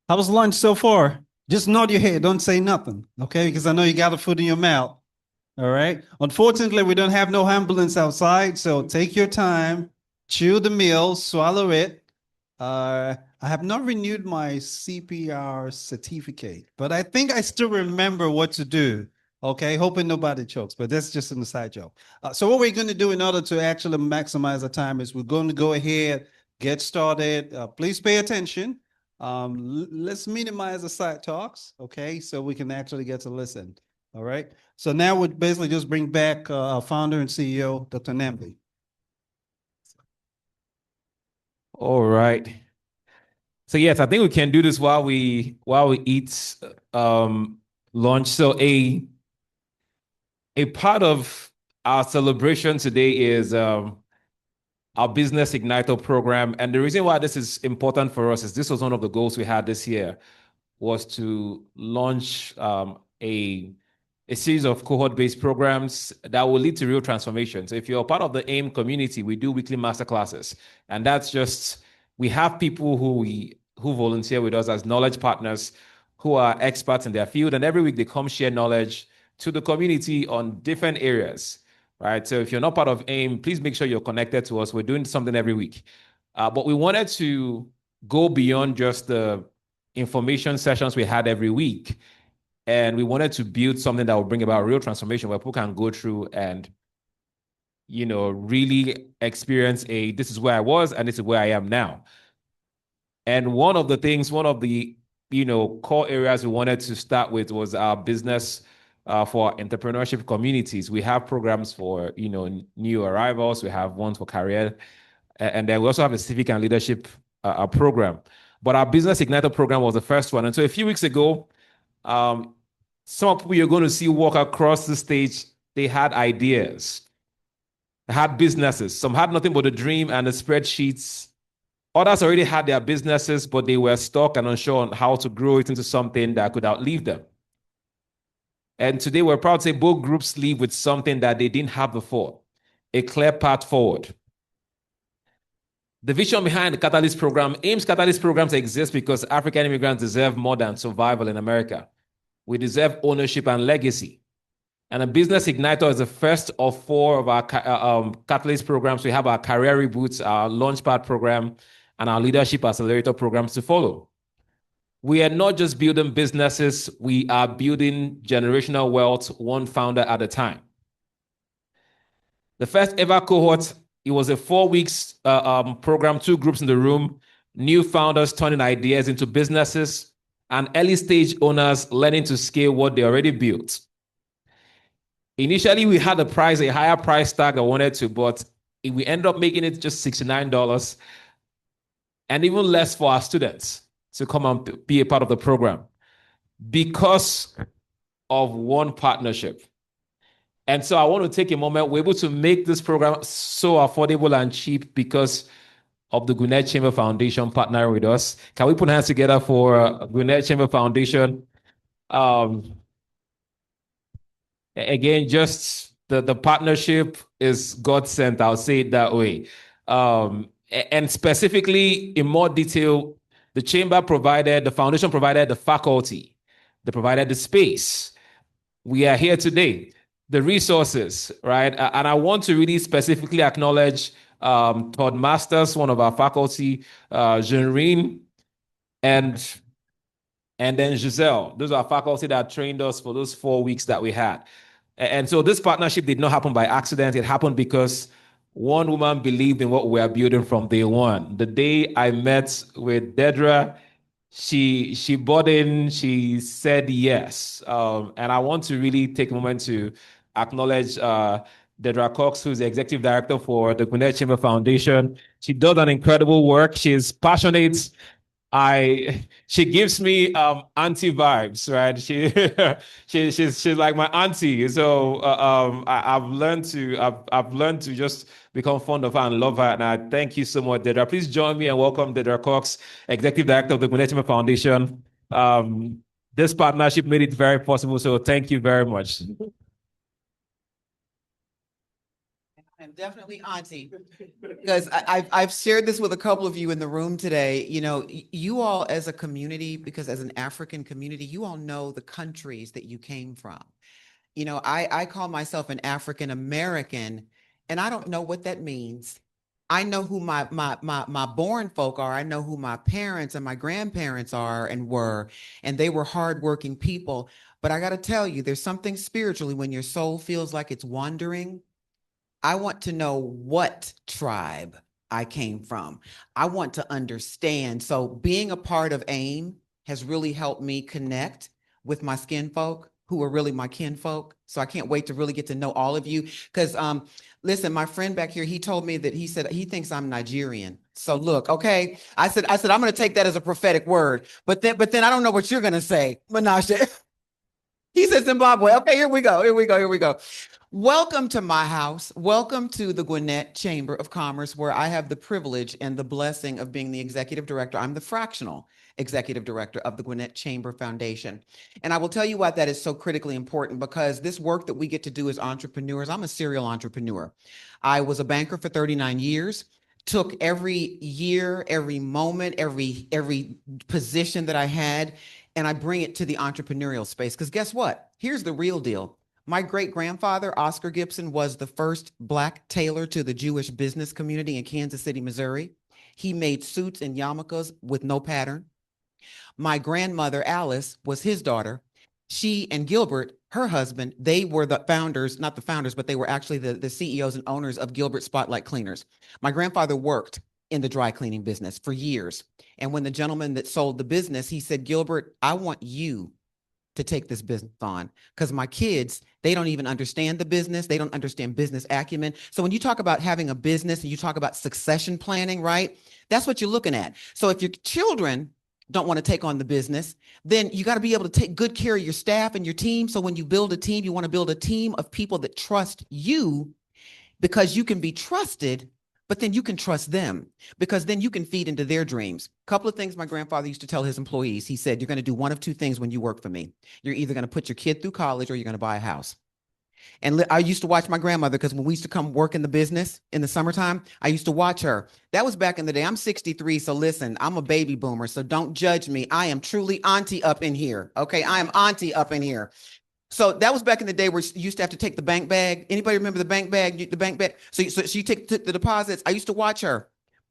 How was lunch so far? Just nod your head. Don't say nothing, okay? Because I know you got the food in your mouth. All right. Unfortunately, we don't have no ambulance outside, so take your time, chew the meal, swallow it. I have not renewed my CPR certificate, but I think I still remember what to do. Okay, hoping nobody chokes, but that's just an aside joke. So what we're going to do in order to actually maximize the time is we're going to go ahead, get started. Please pay attention. Let's minimize the side talks, okay, so we can actually get to listen. All right. So now we basically just bring back our founder and CEO, Dr. Nambi. All right. So yes, I think we can do this while we eat lunch. So a part of our celebration today is our Business Igniter program. And the reason why this is important for us is this was one of the goals we had this year, was to launch a series of cohort-based programs that will lead to real transformation. So if you're a part of the AIM community, we do weekly masterclasses. And that's just, we have people who volunteer with us as knowledge partners who are experts in their field. And every week they come share knowledge to the community on different areas, right? So if you're not part of AIM, please make sure you're connected to us. We're doing something every week. But we wanted to go beyond just the information sessions we had every week. And we wanted to build something that will bring about real transformation where people can go through and, really experience this is where I was and this is where I am now. And one of the core areas we wanted to start with was our business for entrepreneurship communities. We have programs for, new arrivals. We have ones for career. And then we also have a civic and leadership program. But our Business Igniter program was the first one. And so a few weeks ago, some people you're going to see walk across the stage, they had ideas, they had businesses. Some had nothing but a dream and the spreadsheets. Others already had their businesses, but they were stuck and unsure on how to grow it into something that could outlive them. And today we're proud to say both groups leave with something that they didn't have before, a clear path forward. The vision behind the Catalyst program, AIM's Catalyst programs exist because African immigrants deserve more than survival in America. We deserve ownership and legacy. And a business igniter is the first of 4 of our catalyst programs. We have our career reboots, our launchpad program, and our leadership accelerator programs to follow. We are not just building businesses, we are building generational wealth, one founder at a time. The first ever cohort, it was a 4 weeks program, 2 groups in the room, new founders turning ideas into businesses, and early stage owners learning to scale what they already built. Initially, we had a higher price tag I wanted to, but we ended up making it just $69 and even less for our students to come and be a part of the program because of one partnership. And so I want to take a moment. We're able to make this program so affordable and cheap because of the Gwinnett Chamber Foundation partnering with us. Can we put hands together for Gwinnett Chamber Foundation? Again, just the partnership is God sent. I'll say it that way. And specifically, in more detail, the foundation provided the faculty, they provided the space. We are here today, the resources, right? And I want to really specifically acknowledge Todd Masters, one of our faculty, Jeanrine, and then Giselle. Those are faculty that trained us for those 4 weeks that we had. And so this partnership did not happen by accident. It happened because one woman believed in what we are building from day one. The day I met with Dedra, she bought in, she said yes. And I want to really take a moment to acknowledge Dedra Cox, who's the executive director for the Gwinnett Chamber Foundation. She does an incredible work. She's passionate. She gives me auntie vibes, right? She's like my auntie. So I've learned to just become fond of her and love her. And I thank you so much, Dedra. Please join me and welcome Dedra Cox, Executive Director of the Gwinnett Chamber Foundation. This partnership made it very possible. So thank you very much. I'm definitely auntie, because I've shared this with a couple of you in the room today. You know, you all as a community, because as an African community, you all know the countries that you came from. You know, I call myself an African American, and I don't know what that means. I know who my born folk are. I know who my parents and my grandparents are and were, and they were hardworking people. But I got to tell you, there's something spiritually when your soul feels like it's wandering. I want to know what tribe I came from. I want to understand. So being a part of AIM has really helped me connect with my skin folk who are really my kinfolk. So I can't wait to really get to know all of you. Because listen, my friend back here, he told me that he said he thinks I'm Nigerian. So look, okay. I said I'm going to take that as a prophetic word. But then I don't know what you're going to say, Menashe. He said Zimbabwe. Okay, here we go. Welcome to my house. Welcome to the Gwinnett Chamber of Commerce, where I have the privilege and the blessing of being the executive director. I'm the fractional executive director of the Gwinnett Chamber Foundation. And I will tell you why that is so critically important, because this work that we get to do as entrepreneurs, I'm a serial entrepreneur. I was a banker for 39 years, took every year, every moment, every position that I had, and I bring it to the entrepreneurial space. Because guess what? Here's the real deal. My great-grandfather, Oscar Gibson, was the first Black tailor to the Jewish business community in Kansas City, Missouri. He made suits and yarmulkes with no pattern. My grandmother, Alice, was his daughter. She and Gilbert, her husband, they were the founders, not the founders, but they were actually the CEOs and owners of Gilbert Spotlight Cleaners. My grandfather worked in the dry cleaning business for years. And when the gentleman that sold the business, he said, Gilbert, I want you to take this business on, because my kids, they don't even understand the business. They don't understand business acumen. So when you talk about having a business and you talk about succession planning, right? That's what you're looking at. So if your children don't want to take on the business, then you got to be able to take good care of your staff and your team. So when you build a team, you want to build a team of people that trust you, because you can be trusted, but then you can trust them, because then you can feed into their dreams. A couple of things my grandfather used to tell his employees. He said, you're going to do one of two things when you work for me. You're either going to put your kid through college or you're going to buy a house. And I used to watch my grandmother because when we used to come work in the business in the summertime, I used to watch her. That was back in the day. I'm 63, so listen, I'm a baby boomer, so don't judge me. I am truly auntie up in here. Okay, I am auntie up in here. So that was back in the day where you used to have to take the bank bag. Anybody remember the bank bag? The bank bag. So she took the deposits. I used to watch her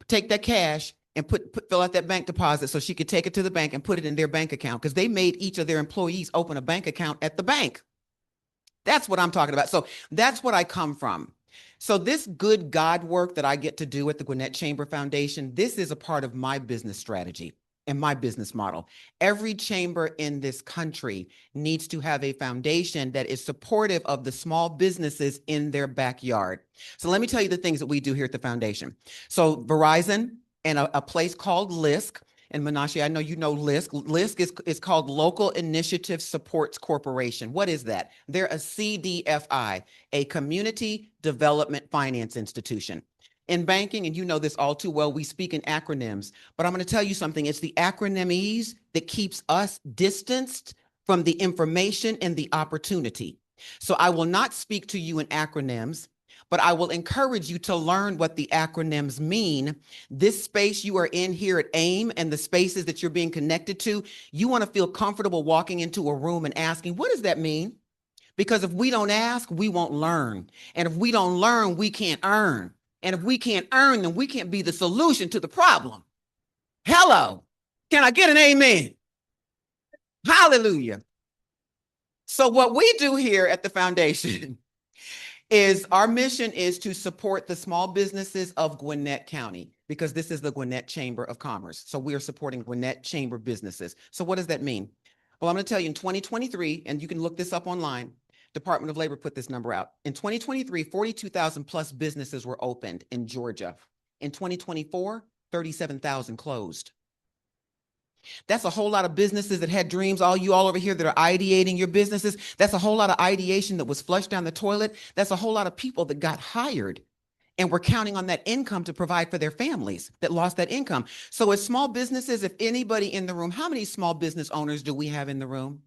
take that cash and fill out that bank deposit so she could take it to the bank and put it in their bank account because they made each of their employees open a bank account at the bank. That's what I'm talking about. So that's what I come from. So this good God work that I get to do at the Gwinnett Chamber Foundation, this is a part of my business strategy and my business model. Every chamber in this country needs to have a foundation that is supportive of the small businesses in their backyard. So let me tell you the things that we do here at the foundation. So Verizon and a place called LISC, and Menashe, I know you know LISC. LISC is called Local Initiative Supports Corporation. What is that? They're a CDFI, a Community Development Finance Institution. In banking, and you know this all too well, we speak in acronyms, but I'm going to tell you something. It's the acronymese that keeps us distanced from the information and the opportunity. So I will not speak to you in acronyms, but I will encourage you to learn what the acronyms mean. This space you are in here at AIM and the spaces that you're being connected to, you want to feel comfortable walking into a room and asking, what does that mean? Because if we don't ask, we won't learn. And if we don't learn, we can't earn. And if we can't earn, then we can't be the solution to the problem. Hello. Can I get an amen? Hallelujah. So what we do here at the foundation is our mission is to support the small businesses of Gwinnett County, because this is the Gwinnett Chamber of Commerce. So we are supporting Gwinnett Chamber businesses. So what does that mean? Well, I'm going to tell you in 2023, and you can look this up online, Department of Labor put this number out. In 2023, 42,000 plus businesses were opened in Georgia. In 2024, 37,000 closed. That's a whole lot of businesses that had dreams. All over here that are ideating your businesses. That's a whole lot of ideation that was flushed down the toilet. That's a whole lot of people that got hired and were counting on that income to provide for their families that lost that income. So as small businesses, if anybody in the room, how many small business owners do we have in the room?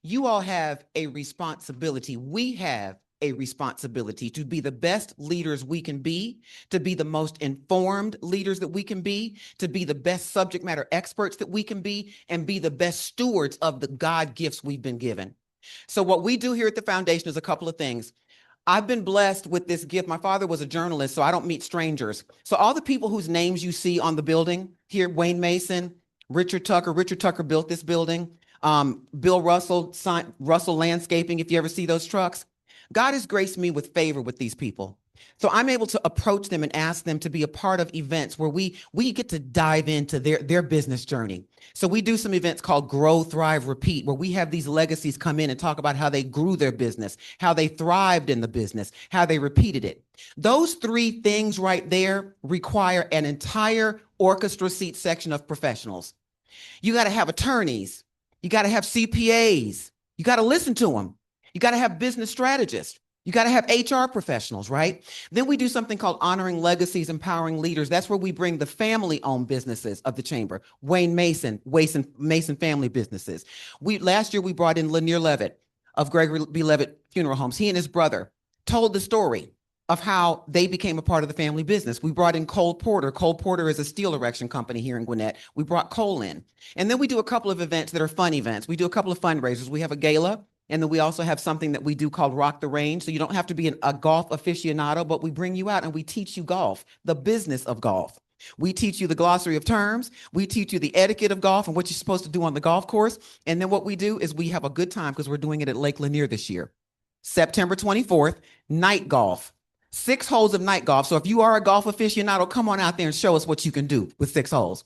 You all have a responsibility. We have a responsibility to be the best leaders we can be, to be the most informed leaders that we can be, to be the best subject matter experts that we can be, and be the best stewards of the God gifts we've been given. So what we do here at the foundation is a couple of things. I've been blessed with this gift. My father was a journalist, so I don't meet strangers. So all the people whose names you see on the building here, Wayne Mason, Richard Tucker built this building. Bill Russell Landscaping, if you ever see those trucks. God has graced me with favor with these people. So I'm able to approach them and ask them to be a part of events where we get to dive into their business journey. So we do some events called Grow, Thrive, Repeat, where we have these legacies come in and talk about how they grew their business, how they thrived in the business, how they repeated it. Those three things right there require an entire orchestra seat section of professionals. You got to have attorneys. You got to have CPAs. You got to listen to them. You got to have business strategists. You got to have HR professionals, right? Then we do something called Honoring Legacies, Empowering Leaders. That's where we bring the family-owned businesses of the chamber. Wayne Mason family businesses. Last year we brought in Lanier Levitt of Gregory B. Levitt Funeral Homes. He and his brother told the story of how they became a part of the family business. We brought in Cole Porter. Cole Porter is a steel erection company here in Gwinnett. We brought Cole in. And then we do a couple of events that are fun events. We do a couple of fundraisers. We have a gala, and then we also have something that we do called Rock the Range. So you don't have to be a golf aficionado, but we bring you out and we teach you golf, the business of golf. We teach you the glossary of terms. We teach you the etiquette of golf and what you're supposed to do on the golf course. And then what we do is we have a good time because we're doing it at Lake Lanier this year. September 24th, night golf. 6 holes of night golf. So if you are a golf aficionado, come on out there and show us what you can do with 6 holes.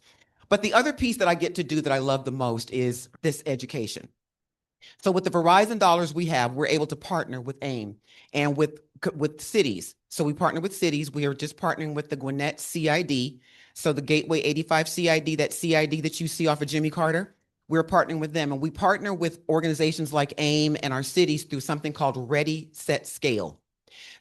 But the other piece that I get to do that I love the most is this education. So with the Verizon dollars we have, we're able to partner with AIM and with cities. So we partner with cities. We are just partnering with the Gwinnett CID. So the Gateway 85 CID, that CID that you see off of Jimmy Carter, we're partnering with them. And we partner with organizations like AIM and our cities through something called Ready, Set, Scale.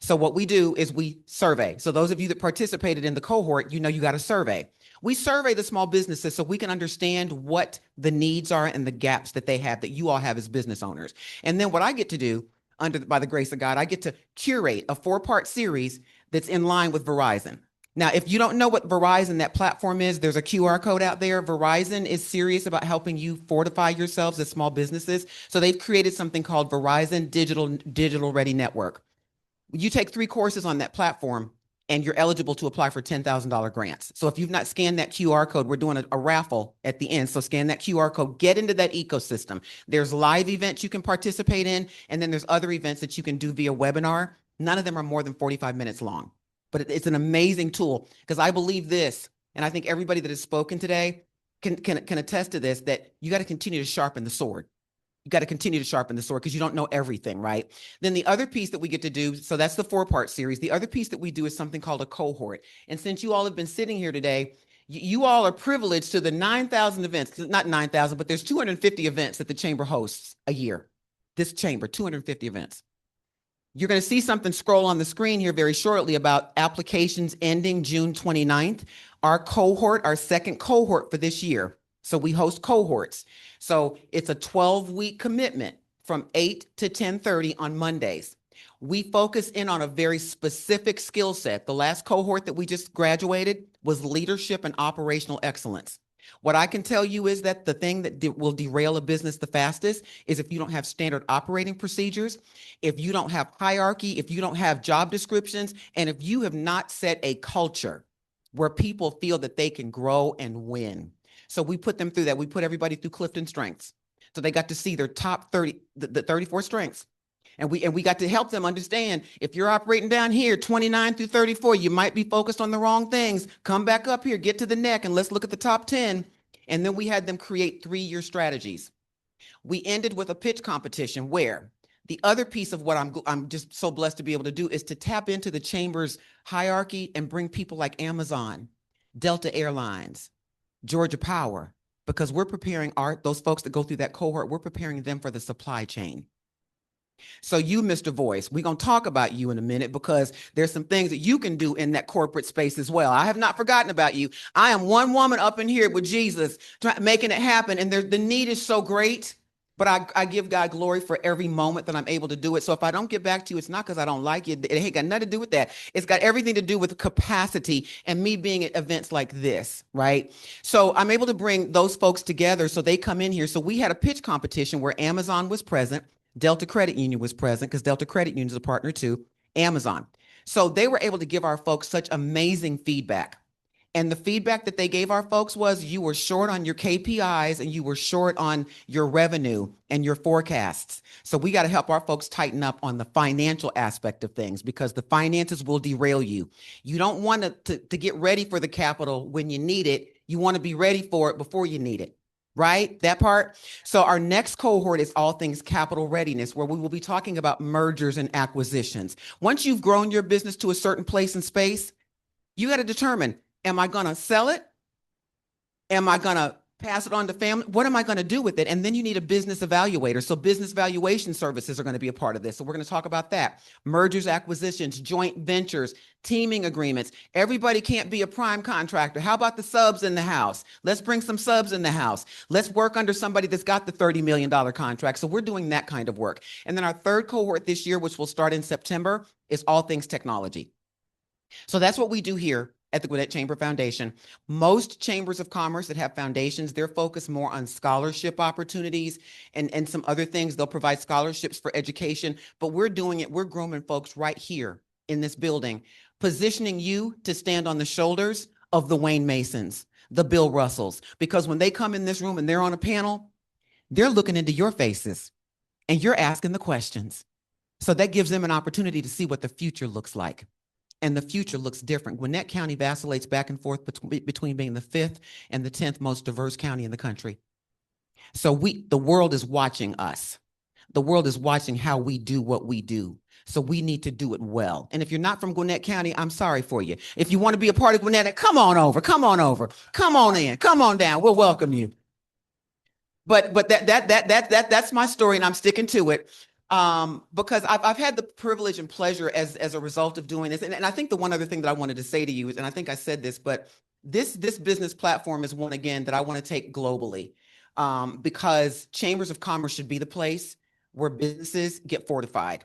So what we do is we survey. So those of you that participated in the cohort, you know you got a survey. We survey the small businesses so we can understand what the needs are and the gaps that they have, that you all have as business owners. And then what I get to do, by the grace of God, I get to curate a 4-part series that's in line with Verizon. Now, if you don't know what Verizon, that platform is, there's a QR code out there. Verizon is serious about helping you fortify yourselves as small businesses. So they've created something called Verizon Digital Ready Network. You take 3 courses on that platform and you're eligible to apply for $10,000 grants. So if you've not scanned that QR code, we're doing a raffle at the end. So scan that QR code, get into that ecosystem. There's live events you can participate in, and then there's other events that you can do via webinar. None of them are more than 45 minutes long, but it's an amazing tool because I believe this, and I think everybody that has spoken today can attest to this, that you got to continue to sharpen the sword. You got to continue to sharpen the sword because you don't know everything, right? Then the other piece that we get to do, so that's the 4-part series. The other piece that we do is something called a cohort. And since you all have been sitting here today, you all are privileged to the 9,000 events, not 9,000, but there's 250 events that the chamber hosts a year. This chamber, 250 events. You're going to see something scroll on the screen here very shortly about applications ending June 29th. Our cohort, our second cohort for this year. So we host cohorts. So it's a 12-week commitment from 8 to 10:30 on Mondays. We focus in on a very specific skill set. The last cohort that we just graduated was leadership and operational excellence. What I can tell you is that the thing that will derail a business the fastest is if you don't have standard operating procedures, if you don't have hierarchy, if you don't have job descriptions, and if you have not set a culture where people feel that they can grow and win. So we put them through that. We put everybody through Clifton Strengths. So they got to see their top 30, the 34 strengths. And we got to help them understand, if you're operating down here, 29 through 34, you might be focused on the wrong things. Come back up here, get to the neck, and let's look at the top 10. And then we had them create 3-year strategies. We ended with a pitch competition where the other piece of what I'm just so blessed to be able to do is to tap into the chamber's hierarchy and bring people like Amazon, Delta Airlines, Georgia Power, because we're preparing those folks that go through that cohort, we're preparing them for the supply chain. So you, Mr. Voice, we're going to talk about you in a minute because there's some things that you can do in that corporate space as well. I have not forgotten about you. I am one woman up in here with Jesus making it happen. And the need is so great, but I give God glory for every moment that I'm able to do it. So if I don't get back to you, it's not because I don't like you. It ain't got nothing to do with that. It's got everything to do with capacity and me being at events like this, right? So I'm able to bring those folks together so they come in here. So we had a pitch competition where Amazon was present. Delta Credit Union was present because Delta Credit Union is a partner to Amazon. So they were able to give our folks such amazing feedback. And the feedback that they gave our folks was you were short on your KPIs and you were short on your revenue and your forecasts. So we got to help our folks tighten up on the financial aspect of things because the finances will derail you. You don't want to get ready for the capital when you need it. You want to be ready for it before you need it. Right? That part. So our next cohort is all things capital readiness, where we will be talking about mergers and acquisitions. Once you've grown your business to a certain place and space, you got to determine, am I going to sell it? Am I going to pass it on to family? What am I going to do with it? And then you need a business evaluator. So business valuation services are going to be a part of this. So we're going to talk about that. Mergers, acquisitions, joint ventures, teaming agreements. Everybody can't be a prime contractor. How about the subs in the house? Let's bring some subs in the house. Let's work under somebody that's got the $30 million contract. So we're doing that kind of work. And then our third cohort this year, which will start in September, is all things technology. So that's what we do here at the Gwinnett Chamber Foundation. Most chambers of commerce that have foundations, they're focused more on scholarship opportunities and some other things. They'll provide scholarships for education, but we're doing it. We're grooming folks right here in this building, positioning you to stand on the shoulders of the Wayne Masons, the Bill Russells, because when they come in this room and they're on a panel, they're looking into your faces and you're asking the questions. So that gives them an opportunity to see what the future looks like. And the future looks different. Gwinnett County vacillates back and forth between being the 5th and the 10th most diverse county in the country. So the world is watching us. The world is watching how we do what we do. So we need to do it well. And if you're not from Gwinnett County, I'm sorry for you. If you want to be a part of Gwinnett, come on over, come on over, come on in, come on down. We'll welcome you. But that's my story, and I'm sticking to it. Because I've had the privilege and pleasure as a result of doing this. And I think the one other thing that I wanted to say to you is, and I think I said this, but this business platform is one, again, that I want to take globally, because chambers of commerce should be the place where businesses get fortified.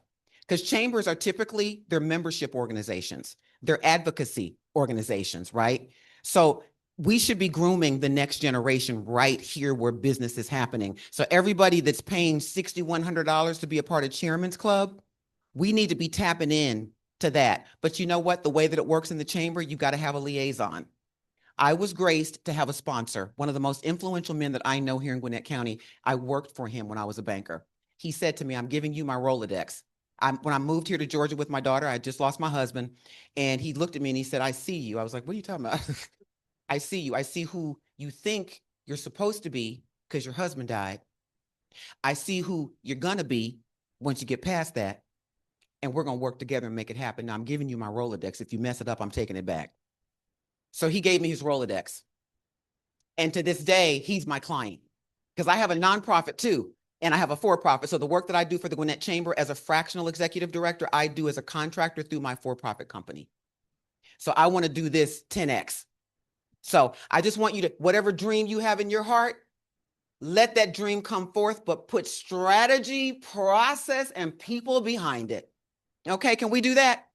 Because chambers are typically their membership organizations, their advocacy organizations, right? So we should be grooming the next generation right here where business is happening. So everybody that's paying $6,100 to be a part of Chairman's Club, we need to be tapping in to that. But you know what? The way that it works in the chamber, you got to have a liaison. I was graced to have a sponsor, one of the most influential men that I know here in Gwinnett County. I worked for him when I was a banker. He said to me, I'm giving you my Rolodex. When I moved here to Georgia with my daughter, I just lost my husband. And he looked at me and he said, I see you. I was like, what are you talking about? I see you. I see who you think you're supposed to be because your husband died. I see who you're going to be once you get past that. And we're going to work together and make it happen. Now I'm giving you my Rolodex. If you mess it up, I'm taking it back. So he gave me his Rolodex. And to this day, he's my client because I have a nonprofit too. And I have a for-profit. So the work that I do for the Gwinnett Chamber as a fractional executive director, I do as a contractor through my for-profit company. So I want to do this 10X. So I just want you to, whatever dream you have in your heart, let that dream come forth, but put strategy, process, and people behind it. Okay, can we do that?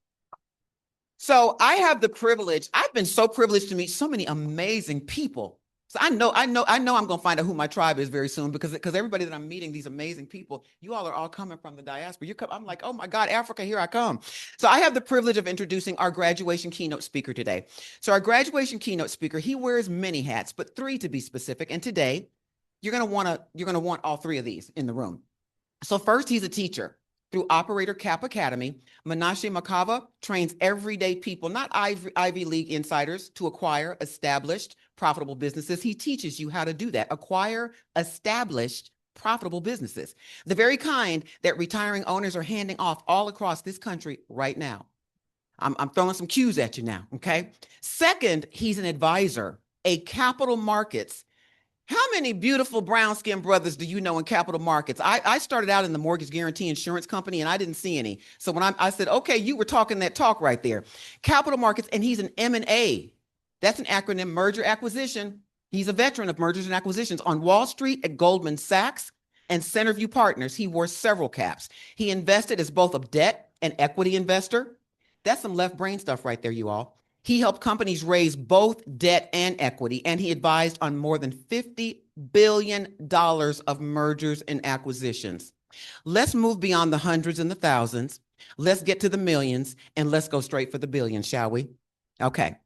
So I have the privilege, I've been so privileged to meet so many amazing people. So I know I'm going to find out who my tribe is very soon because everybody that I'm meeting, these amazing people, you all are all coming from the diaspora. I'm like, oh my God, Africa, here I come. So I have the privilege of introducing our graduation keynote speaker today. So our graduation keynote speaker, he wears many hats, but 3 to be specific. And today you're going to want all 3 of these in the room. So first, he's a teacher. Through Operator Cap Academy, Menashe Makava trains everyday people, not Ivy League insiders, to acquire established, profitable businesses. He teaches you how to do that. Acquire established, profitable businesses. The very kind that retiring owners are handing off all across this country right now. I'm throwing some cues at you now, okay? Second, he's an advisor, a capital markets. How many beautiful brown-skinned brothers do you know in capital markets? I started out in the mortgage guarantee insurance company and I didn't see any. So when I said, okay, you were talking that talk right there. Capital markets, and he's an M&A. That's an acronym, merger acquisition. He's a veteran of mergers and acquisitions. On Wall Street at Goldman Sachs and Centerview Partners, he wore several caps. He invested as both a debt and equity investor. That's some left brain stuff right there, you all. He helped companies raise both debt and equity, and he advised on more than $50 billion of mergers and acquisitions. Let's move beyond the hundreds and the thousands. Let's get to the millions, and let's go straight for the billions, shall we? Okay.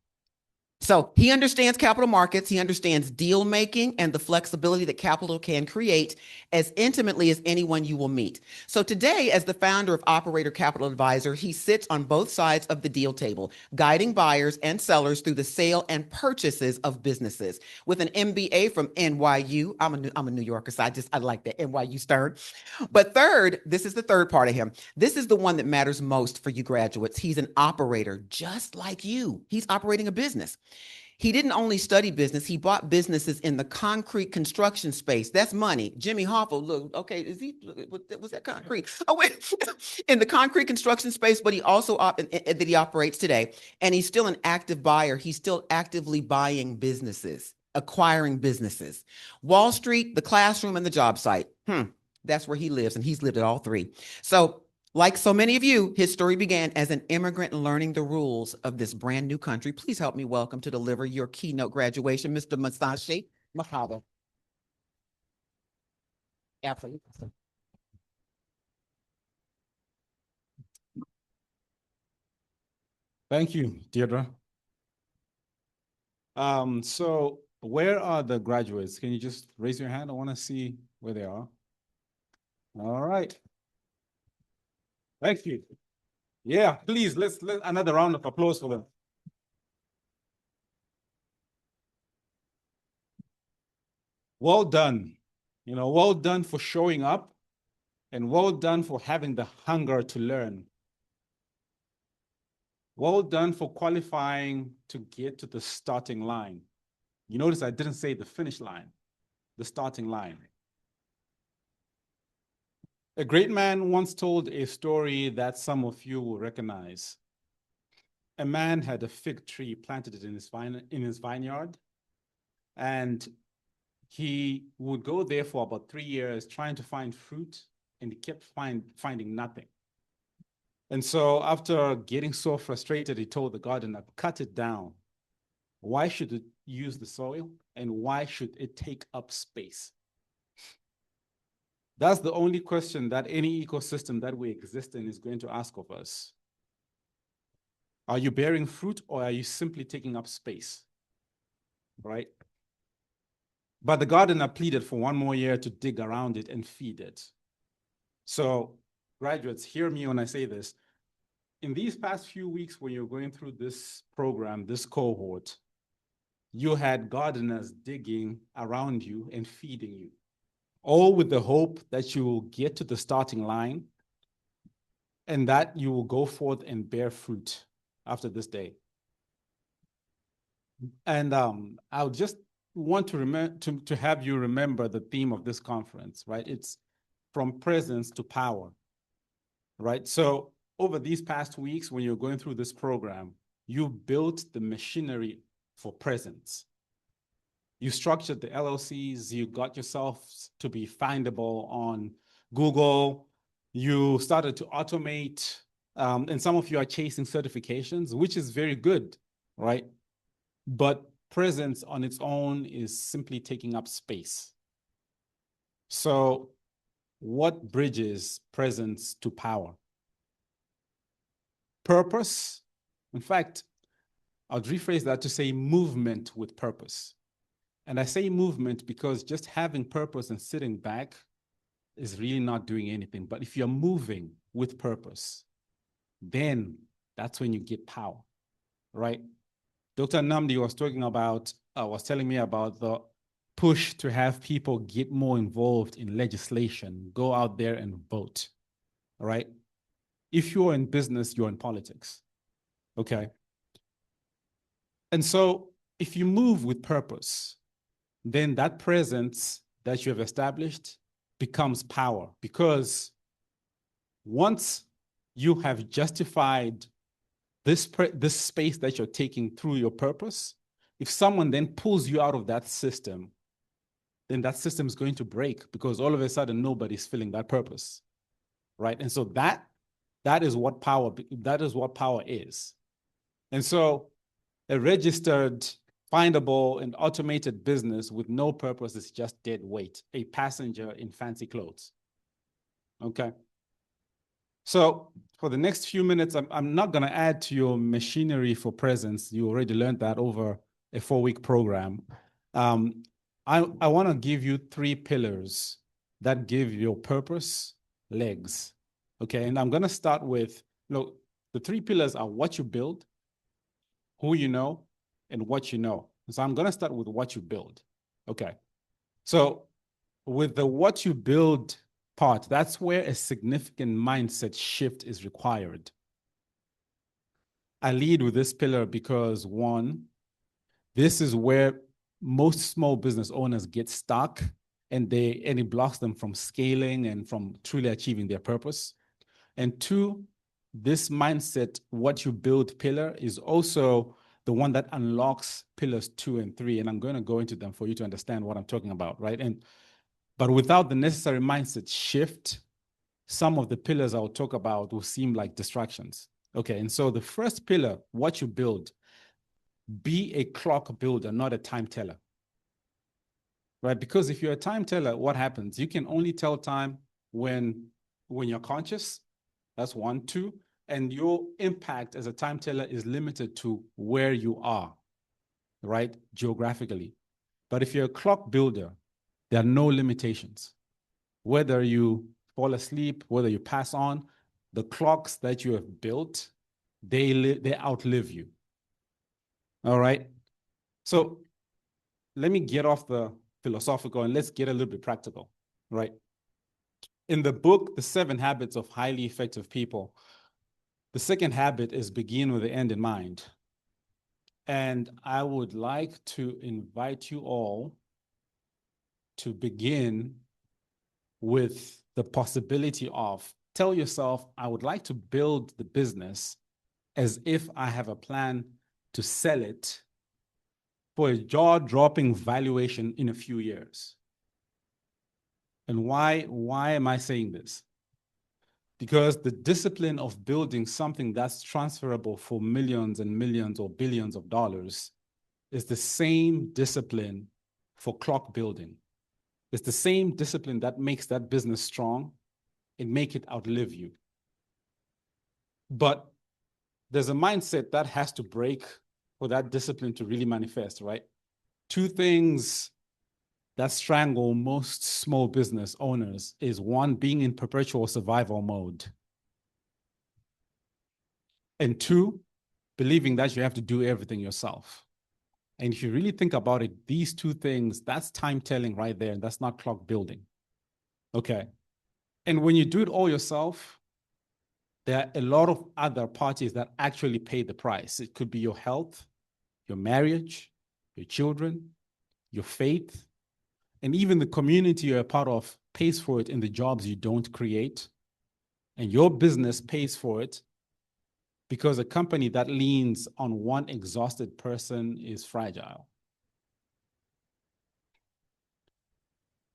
So he understands capital markets. He understands deal making and the flexibility that capital can create as intimately as anyone you will meet. So today, as the founder of Operator Capital Advisor, he sits on both sides of the deal table, guiding buyers and sellers through the sale and purchases of businesses. With an MBA from NYU, I'm a New Yorker, so I like that NYU Stern. But third, this is the third part of him. This is the one that matters most for you graduates. He's an operator just like you. He's operating a business. He didn't only study business, he bought businesses in the concrete construction space. That's money. Jimmy Hoffa, look, okay, was that concrete? Oh, wait, in the concrete construction space, but he also, that he operates today. And he's still an active buyer. He's still actively buying businesses, acquiring businesses. Wall Street, the classroom, and the job site. That's where he lives, and he's lived at all 3. So, like so many of you, his story began as an immigrant learning the rules of this brand new country. Please help me welcome to deliver your keynote graduation, Mr. Menashe Makava. Absolutely. Thank you, Deirdre. So where are the graduates? Can you just raise your hand? I want to see where they are. All right. Thank you. Yeah, please, let's another round of applause for them. Well done. Well done for showing up and well done for having the hunger to learn. Well done for qualifying to get to the starting line. You notice I didn't say the finish line, the starting line. A great man once told a story that some of you will recognize. A man had a fig tree planted in his vineyard, and he would go there for about 3 years trying to find fruit, and he kept finding nothing. And so after getting so frustrated, he told the gardener, cut it down. Why should it use the soil? And why should it take up space? That's the only question that any ecosystem that we exist in is going to ask of us. Are you bearing fruit or are you simply taking up space? Right? But the gardener pleaded for one more year to dig around it and feed it. So graduates, hear me when I say this. In these past few weeks when you're going through this program, this cohort, you had gardeners digging around you and feeding you, all with the hope that you will get to the starting line and that you will go forth and bear fruit after this day. And I would just want to have you remember the theme of this conference, right? It's from presence to power, right? So over these past weeks, when you're going through this program, you built the machinery for presence. You structured the LLCs, you got yourselves to be findable on Google, you started to automate, and some of you are chasing certifications, which is very good, right? But presence on its own is simply taking up space. So what bridges presence to power? Purpose. In fact, I'll rephrase that to say movement with purpose. And I say movement because just having purpose and sitting back is really not doing anything. But if you're moving with purpose, then that's when you get power, right? Dr. Namdi was talking about, was telling me about the push to have people get more involved in legislation, go out there and vote, right? If you're in business, you're in politics, okay? And so if you move with purpose, then that presence that you have established becomes power, because once you have justified this space that you're taking through your purpose, if someone then pulls you out of that system, then that system is going to break, because all of a sudden nobody's filling that purpose, right? And so that is what power is. And so a registered, findable, and automated business with no purpose is just dead weight, a passenger in fancy clothes. Okay. So for the next few minutes, I'm not going to add to your machinery for presence. You already learned that over a 4-week program. I want to give you 3 pillars that give your purpose legs. Okay. And I'm going to start with, the 3 pillars are what you build, who you know, and what you know. So I'm going to start with what you build. Okay. So with the what you build part, that's where a significant mindset shift is required. I lead with this pillar because, one, this is where most small business owners get stuck, and it blocks them from scaling and from truly achieving their purpose. And 2, this mindset, what you build pillar, is also the one that unlocks pillars 2 and 3. And I'm going to go into them for you to understand what I'm talking about, right? But without the necessary mindset shift, some of the pillars I'll talk about will seem like distractions. Okay, and so the first pillar, what you build, be a clock builder, not a time teller. Right? Because if you're a time teller, what happens? You can only tell time when you're conscious. That's 1. 2, and your impact as a time teller is limited to where you are, right? Geographically. But if you're a clock builder, there are no limitations. Whether you fall asleep, whether you pass on, the clocks that you have built, they outlive you. All right? So let me get off the philosophical and let's get a little bit practical, right? In the book, The 7 Habits of Highly Effective People, the second habit is begin with the end in mind. And I would like to invite you all to begin with the possibility of, tell yourself, I would like to build the business as if I have a plan to sell it for a jaw-dropping valuation in a few years. And why am I saying this? Because the discipline of building something that's transferable for millions and millions or billions of dollars is the same discipline for clock building. It's the same discipline that makes that business strong and make it outlive you. But there's a mindset that has to break for that discipline to really manifest, right? Two things that strangle most small business owners is one, being in perpetual survival mode. And two, believing that you have to do everything yourself. And if you really think about it, these two things, that's time telling right there. And that's not clock building. Okay. And when you do it all yourself, there are a lot of other parties that actually pay the price. It could be your health, your marriage, your children, your faith, and even the community you're a part of pays for it in the jobs you don't create. And your business pays for it because a company that leans on one exhausted person is fragile.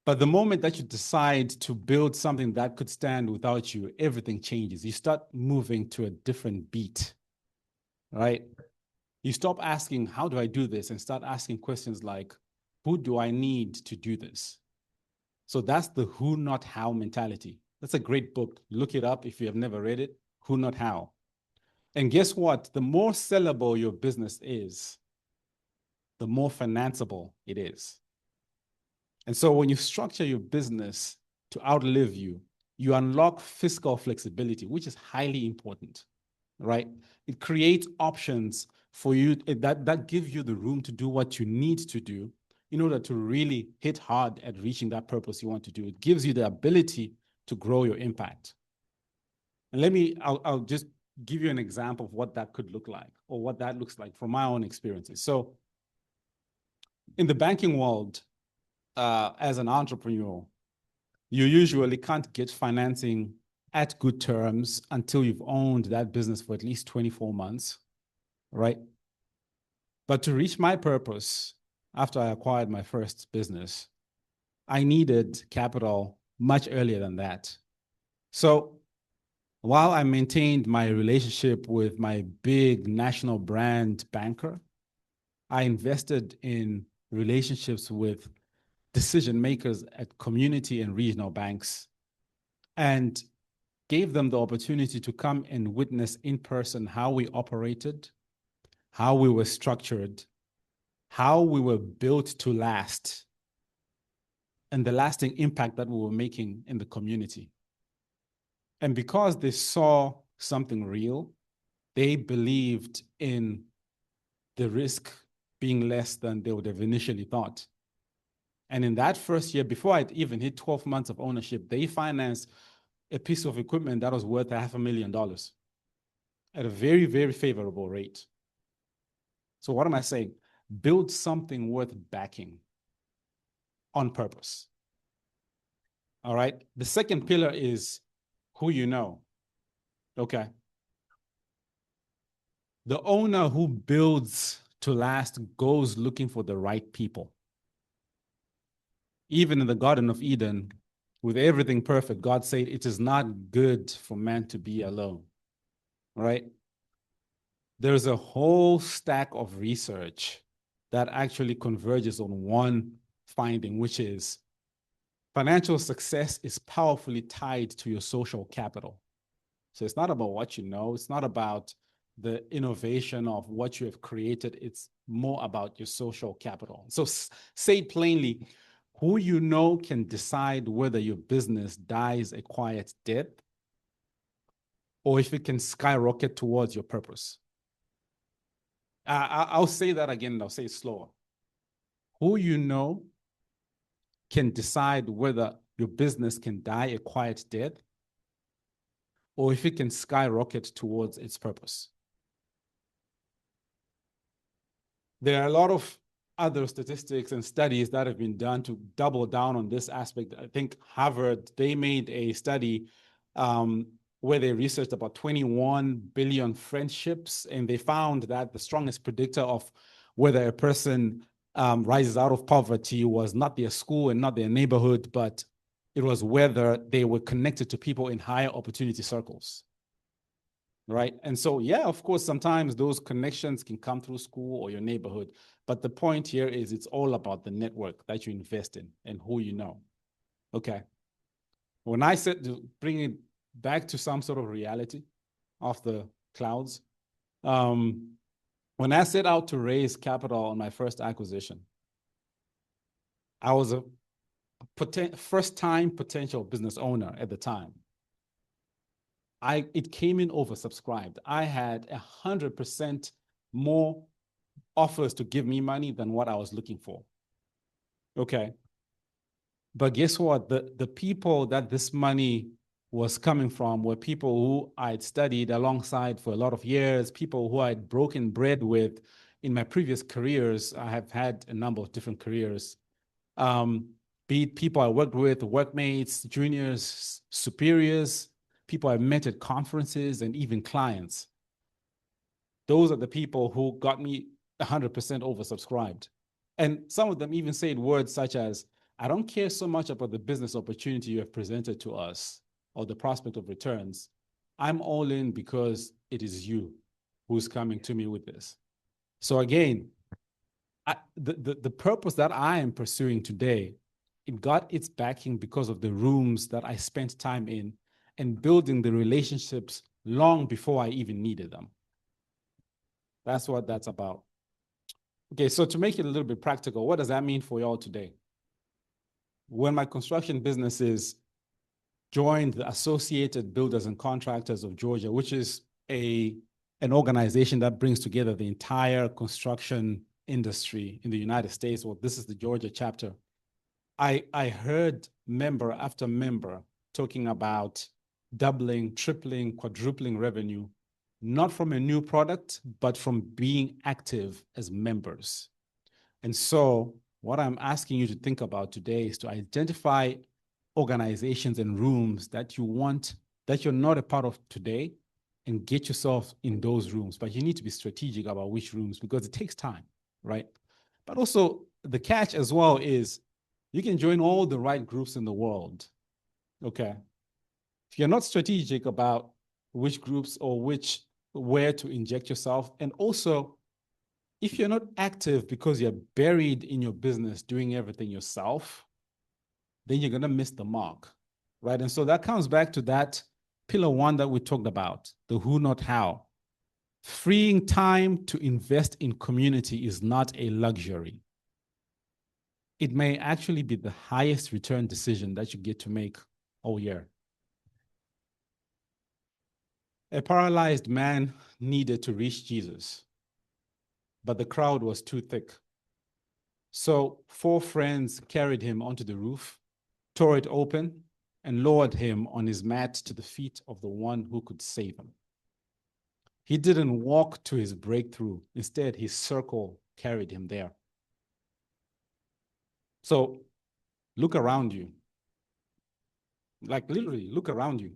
But the moment that you decide to build something that could stand without you, everything changes. You start moving to a different beat, right? You stop asking, how do I do this? And start asking questions like, who do I need to do this? So that's the who, not how mentality. That's a great book. Look it up if you have never read it, Who, Not How. And guess what? The more sellable your business is, the more financeable it is. And so when you structure your business to outlive you, you unlock fiscal flexibility, which is highly important, right? It creates options for you that give you the room to do what you need to do in order to really hit hard at reaching that purpose you want to do. It gives you the ability to grow your impact. And I'll just give you an example of what that could look like or what that looks like from my own experiences. So in the banking world, as an entrepreneur, you usually can't get financing at good terms until you've owned that business for at least 24 months, right? But to reach my purpose, after I acquired my first business, I needed capital much earlier than that. So while I maintained my relationship with my big national brand banker, I invested in relationships with decision makers at community and regional banks and gave them the opportunity to come and witness in person how we operated, how we were structured, how we were built to last, and the lasting impact that we were making in the community. And because they saw something real, they believed in the risk being less than they would have initially thought. And in that first year, before I'd even hit 12 months of ownership, they financed a piece of equipment that was worth $500,000 at a very, very favorable rate. So what am I saying? Build something worth backing on purpose. All right. The second pillar is who you know. Okay. The owner who builds to last goes looking for the right people. Even in the Garden of Eden, with everything perfect, God said it is not good for man to be alone, right? There's a whole stack of research that actually converges on one finding, which is financial success is powerfully tied to your social capital. So it's not about what you know. It's not about the innovation of what you have created. It's more about your social capital. So say plainly, who you know can decide whether your business dies a quiet death or if it can skyrocket towards your purpose. I'll say that again, and I'll say it slower. Who you know can decide whether your business can die a quiet death or if it can skyrocket towards its purpose. There are a lot of other statistics and studies that have been done to double down on this aspect. I think Harvard, they made a study where they researched about 21 billion friendships, and they found that the strongest predictor of whether a person rises out of poverty was not their school and not their neighborhood, but It was whether they were connected to people in higher opportunity circles. Right. And so, yeah, of course, sometimes those connections can come through school or your neighborhood. But the point here is it's all about the network that you invest in and who you know. Okay. When I said to bring it back to some sort of reality of the clouds, when I set out to raise capital on my first acquisition, I was a first-time potential business owner at the time. It came in oversubscribed. I had 100% more offers to give me money than what I was looking for. Okay. But guess what? The people that this money was coming from were people who I'd studied alongside for a lot of years, people who I'd broken bread with in my previous careers. I have had a number of different careers. Be it people I worked with, workmates, juniors, superiors, people I met at conferences, and even clients. Those are the people who got me 100% oversubscribed. And some of them even said words such as, I don't care so much about the business opportunity you have presented to us or the prospect of returns. I'm all in because it is you who's coming to me with this. So again, the purpose that I am pursuing today, it got its backing because of the rooms that I spent time in and building the relationships long before I even needed them. That's what that's about. Okay, so to make it a little bit practical, what does that mean for y'all today? When my construction businesses joined the Associated Builders and Contractors of Georgia, which is an organization that brings together the entire construction industry in the United States. Well, this is the Georgia chapter. I heard member after member talking about doubling, tripling, quadrupling revenue, not from a new product, but from being active as members. And so what I'm asking you to think about today is to identify organizations and rooms that you want, that you're not a part of today, and get yourself in those rooms. But you need to be strategic about which rooms because it takes time, right? But also the catch as well is you can join all the right groups in the world, okay? If you're not strategic about which groups or where to inject yourself, and also if you're not active because you're buried in your business doing everything yourself, then you're gonna miss the mark, right? And so that comes back to that pillar one that we talked about, the who, not how. Freeing time to invest in community is not a luxury. It may actually be the highest return decision that you get to make all year. A paralyzed man needed to reach Jesus, but the crowd was too thick. So 4 friends carried him onto the roof, tore it open, and lowered him on his mat to the feet of the one who could save him. He didn't walk to his breakthrough. Instead, his circle carried him there. So look around you. Like literally, look around you.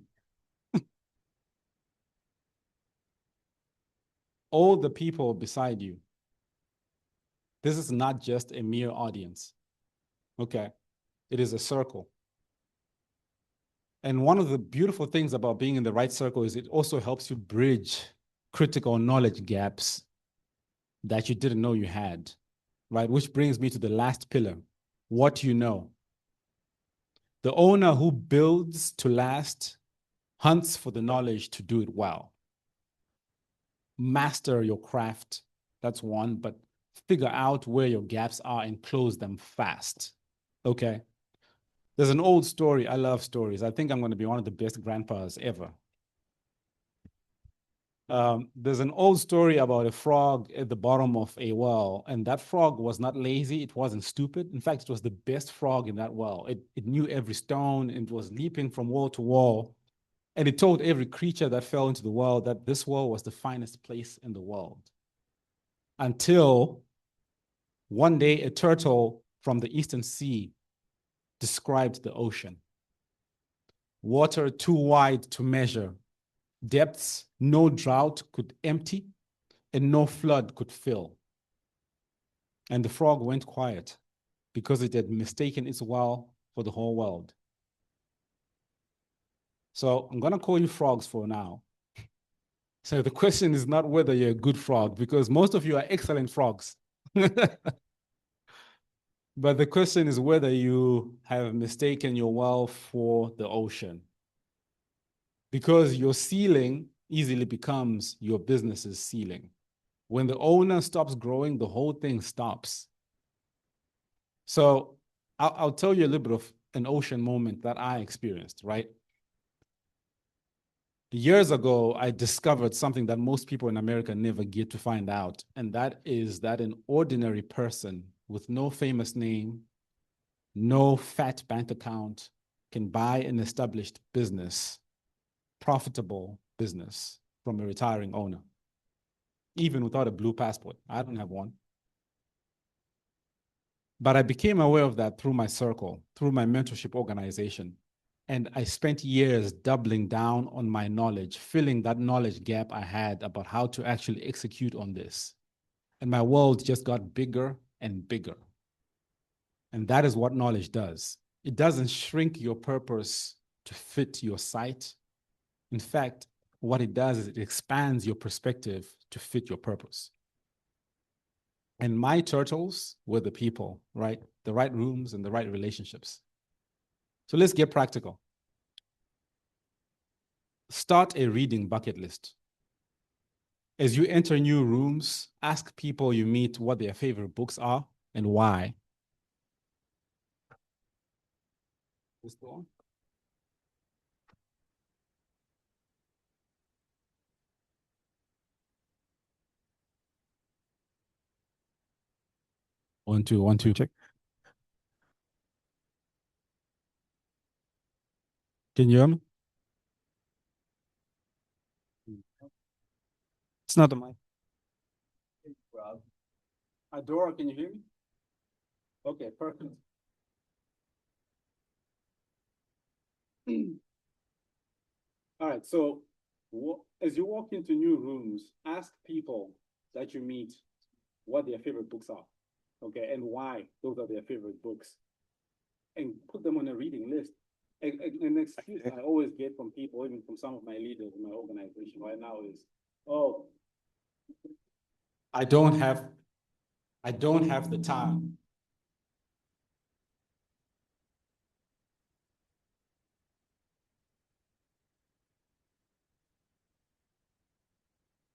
All the people beside you. This is not just a mere audience. Okay. It is a circle. And one of the beautiful things about being in the right circle is it also helps you bridge critical knowledge gaps that you didn't know you had, right? Which brings me to the last pillar, what you know. The owner who builds to last hunts for the knowledge to do it well. Master your craft, that's one, but figure out where your gaps are and close them fast, okay? There's an old story. I love stories. I think I'm going to be one of the best grandpas ever. There's an old story about a frog at the bottom of a well, and that frog was not lazy. It wasn't stupid. In fact, it was the best frog in that well. It knew every stone and it was leaping from wall to wall. And it told every creature that fell into the well that this well was the finest place in the world. Until one day, a turtle from the Eastern Sea described the ocean. Water too wide to measure, depths no drought could empty, and no flood could fill. And the frog went quiet because it had mistaken its well for the whole world. So I'm going to call you frogs for now. So the question is not whether you're a good frog, because most of you are excellent frogs. But the question is whether you have mistaken your well for the ocean. Because your ceiling easily becomes your business's ceiling. When the owner stops growing, the whole thing stops. So I'll tell you a little bit of an ocean moment that I experienced, right? Years ago, I discovered something that most people in America never get to find out. And that is that an ordinary person with no famous name, no fat bank account, can buy an established business, profitable business from a retiring owner, even without a blue passport. I don't have one. But I became aware of that through my circle, through my mentorship organization. And I spent years doubling down on my knowledge, filling that knowledge gap I had about how to actually execute on this. And my world just got bigger and bigger. And that is what knowledge does. It doesn't shrink your purpose to fit your sight. In fact, what it does is it expands your perspective to fit your purpose. And my turtles were the people, right? The right rooms and the right relationships. So let's get practical. Start a reading bucket list. As you enter new rooms, ask people you meet what their favorite books are and why. This one. One, two, check. Can you hear me? It's not the mic. Adora, can you hear me? Okay, perfect. All right, so as you walk into new rooms, ask people that you meet what their favorite books are, okay, and why those are their favorite books, and put them on a reading list. An excuse I always get from people, even from some of my leaders in my organization right now is, oh, I don't have the time.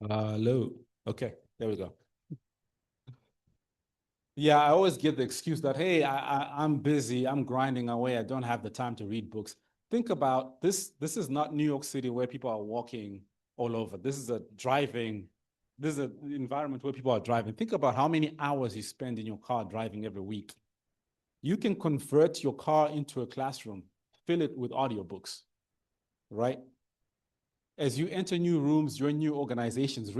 Hello. Okay, there we go. Yeah, I always give the excuse that, hey, I'm busy, I'm grinding away, I don't have the time to read books. Think about this. This is not New York City where people are walking all over. This is an environment where people are driving. Think about how many hours you spend in your car driving every week. You can convert your car into a classroom, fill it with audiobooks, right? As you enter new rooms, your new organizations,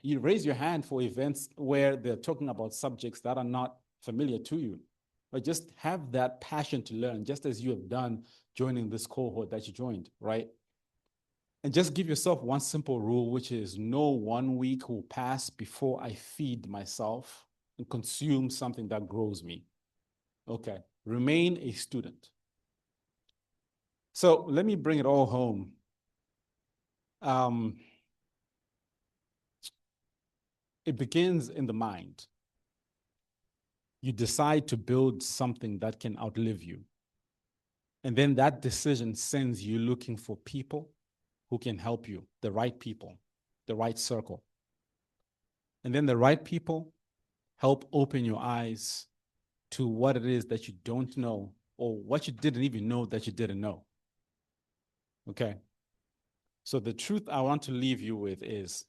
you raise your hand for events where they're talking about subjects that are not familiar to you. But just have that passion to learn, just as you have done joining this cohort that you joined, right? And just give yourself one simple rule, which is no 1 week will pass before I feed myself and consume something that grows me. Okay, remain a student. So let me bring it all home. It begins in the mind. You decide to build something that can outlive you. And then that decision sends you looking for people who can help you, the right people, the right circle. And then the right people help open your eyes to what it is that you don't know or what you didn't even know that you didn't know. Okay? So the truth I want to leave you with is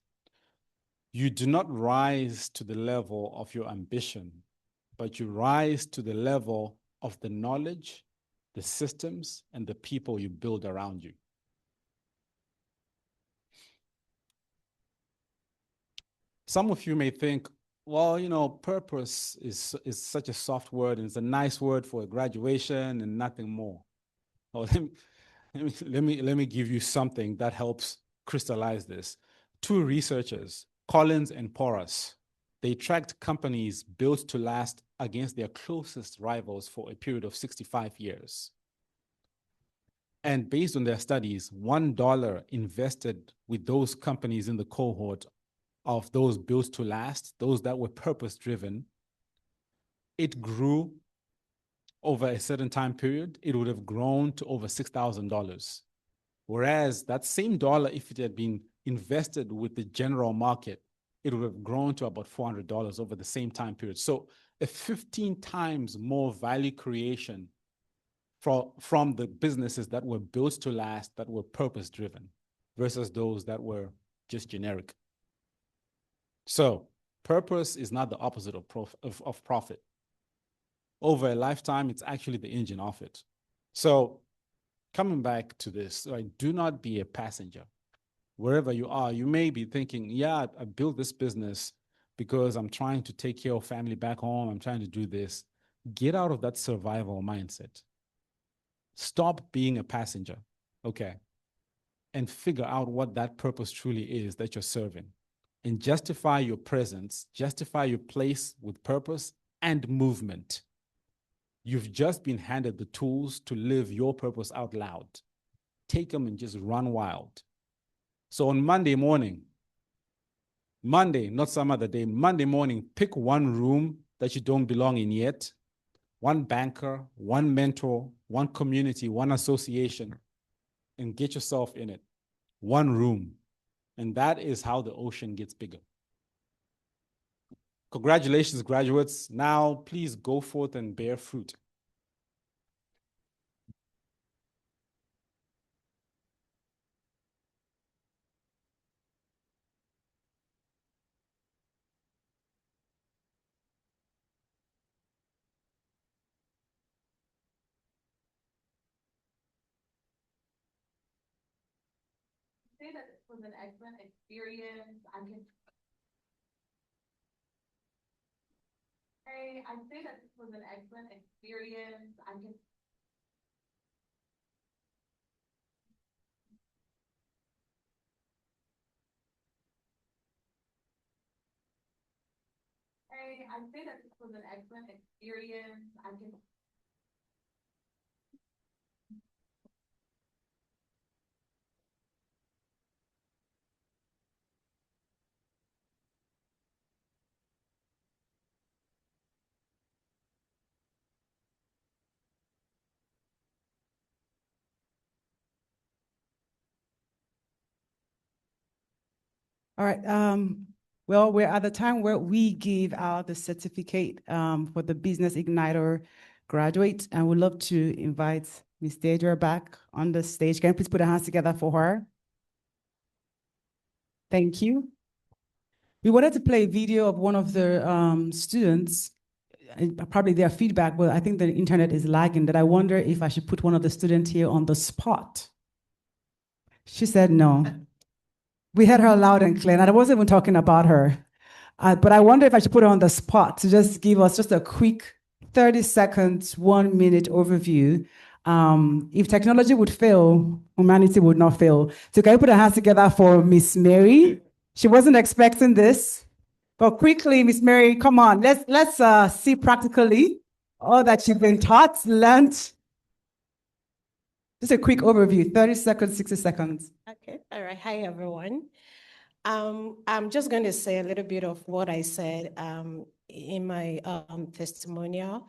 you do not rise to the level of your ambition, but you rise to the level of the knowledge, the systems, and the people you build around you. Some of you may think, well, you know, purpose is such a soft word and it's a nice word for a graduation and nothing more. Oh, let me give you something that helps crystallize this. Two researchers, Collins and Porras, they tracked companies built to last against their closest rivals for a period of 65 years. And based on their studies, $1 invested with those companies in the cohort of those built to last, those that were purpose-driven, it grew over a certain time period. It would have grown to over $6,000. Whereas that same dollar, if it had been invested with the general market, it would have grown to about $400 over the same time period. So a 15 times more value creation from the businesses that were built to last, that were purpose-driven, versus those that were just generic. So purpose is not the opposite of profit. Over a lifetime, it's actually the engine of it. So coming back to this, right, do not be a passenger. Wherever you are, you may be thinking, yeah, I built this business because I'm trying to take care of family back home. I'm trying to do this. Get out of that survival mindset. Stop being a passenger, okay? And figure out what that purpose truly is that you're serving. And justify your presence, justify your place with purpose and movement. You've just been handed the tools to live your purpose out loud. Take them and just run wild. So on Monday morning, not some other day, Monday morning, pick one room that you don't belong in yet, one banker, one mentor, one community, one association, and get yourself in it. One room. And that is how the ocean gets bigger. Congratulations, graduates. Now, please go forth and bear fruit. Say that it was an excellent experience. I say that this was an excellent experience. I say that this was an excellent experience. All right. Well, we're at the time where we give out the certificate for the Business Igniter graduate, and we'd love to invite Ms. Deidre back on the stage. Can you please put your hands together for her? Thank you. We wanted to play a video of one of the students, and probably their feedback, but I think the internet is lagging, that I wonder if I should put one of the students here on the spot. She said no. We heard her loud and clear, and I wasn't even talking about her. But I wonder if I should put her on the spot to just give us just a quick 30 seconds, 1 minute overview. If technology would fail, humanity would not fail. So can you put our hands together for Miss Mary? She wasn't expecting this, but quickly, Miss Mary, come on, let's see practically all that you've been taught, learned. Just a quick overview, 30 seconds, 60 seconds. Okay, all right. Hi, everyone. I'm just going to say a little bit of what I said in my testimonial.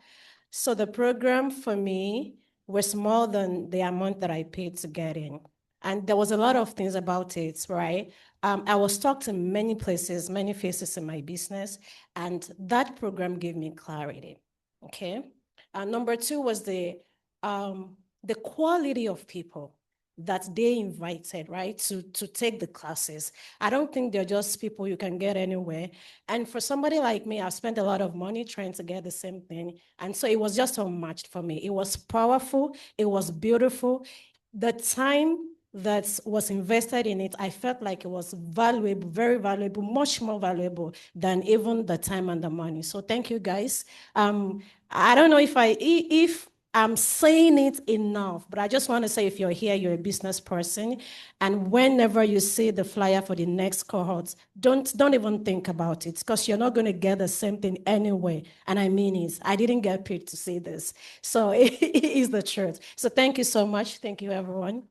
So the program for me was more than the amount that I paid to get in. And there was a lot of things about it, right? I was talked to many places, many faces in my business, and that program gave me clarity, okay? Number two was the quality of people that they invited, right, to take the classes. I don't think they're just people you can get anywhere. And for somebody like me, I've spent a lot of money trying to get the same thing. And so it was just unmatched for me. It was powerful. It was beautiful. The time that was invested in it, I felt like it was valuable, very valuable, much more valuable than even the time and the money. So thank you, guys. I don't know if I'm saying it enough, but I just want to say if you're here, you're a business person, and whenever you see the flyer for the next cohort, don't even think about it because you're not going to get the same thing anyway. And I mean it. I didn't get paid to say this. So it is the truth. So thank you so much. Thank you, everyone.